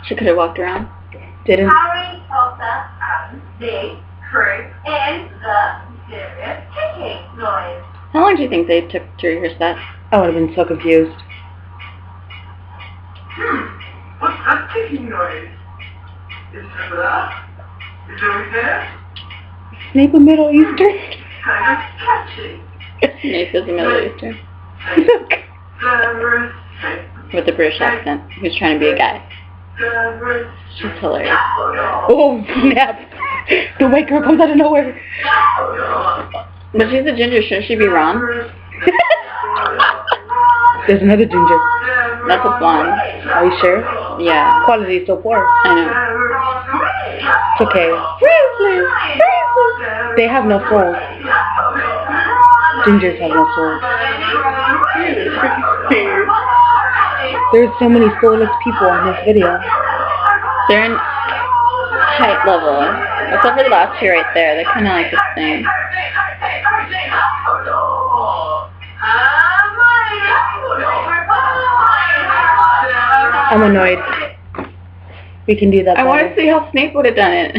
She could have walked around. Didn't. Harry Potter and the crew in the mysterious ticking noise. How long do you think they took to rehearse that? I would have been so confused. What's that ticking noise? Is there? Is there there? Snape a Middle Eastern? Kind of catchy. Snape is a Middle Eastern. Severus Snape. With a British accent. Who's trying to be a guy. Severus. She's hilarious. Oh, snap. The white girl comes out of nowhere. But she's a ginger. Shouldn't she be Ron? There's another ginger. That's a blonde. Are you sure? Yeah. Quality is so poor. I know. It's okay. They have no soul. Gingers have no soul. There's so many soulless people in this video. They're in height level. Except for the last two right there. They're kind of like the same. I'm annoyed. We can do that I better. want to see how Snape would have done it.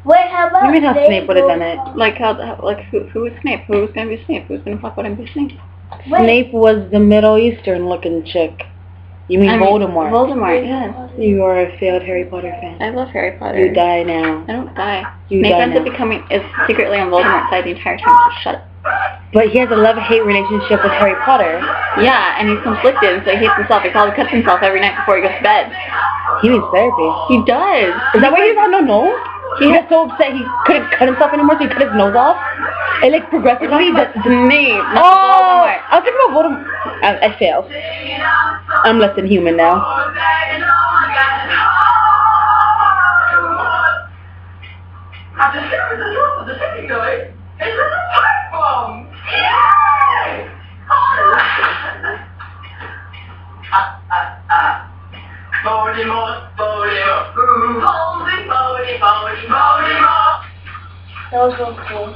Wait, how about You mean how Snape would have done it? Like who was Snape? Who was gonna be Snape? Who's gonna fuck with him? Be Snape? Snape was the Middle Eastern looking chick. You mean Voldemort? Voldemort, yes. You are a failed Harry Potter fan. I love Harry Potter. You die now. I don't die. You Snape die ends up now. is secretly on Voldemort's side the entire time, so shut up. But he has a love-hate relationship with Harry Potter. Yeah, and he's conflicted, and so he hates himself. He probably cuts himself every night before he goes to bed. He needs therapy. He does. Is that why he's on no nose? He got so upset he couldn't cut himself anymore, so he cut his nose off. It like progressively. Snape. Oh, I was thinking about Voldemort. I failed. I'm less than human now. At the top of the ticking noise is a pipe bomb. Yay! Voldemort, Voldemort, Voldemort. That was so cool.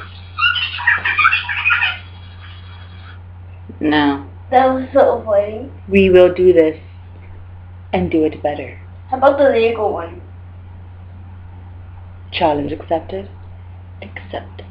No. That was so funny. We will do this and do it better. How about the Lego one? Challenge accepted. Accepted.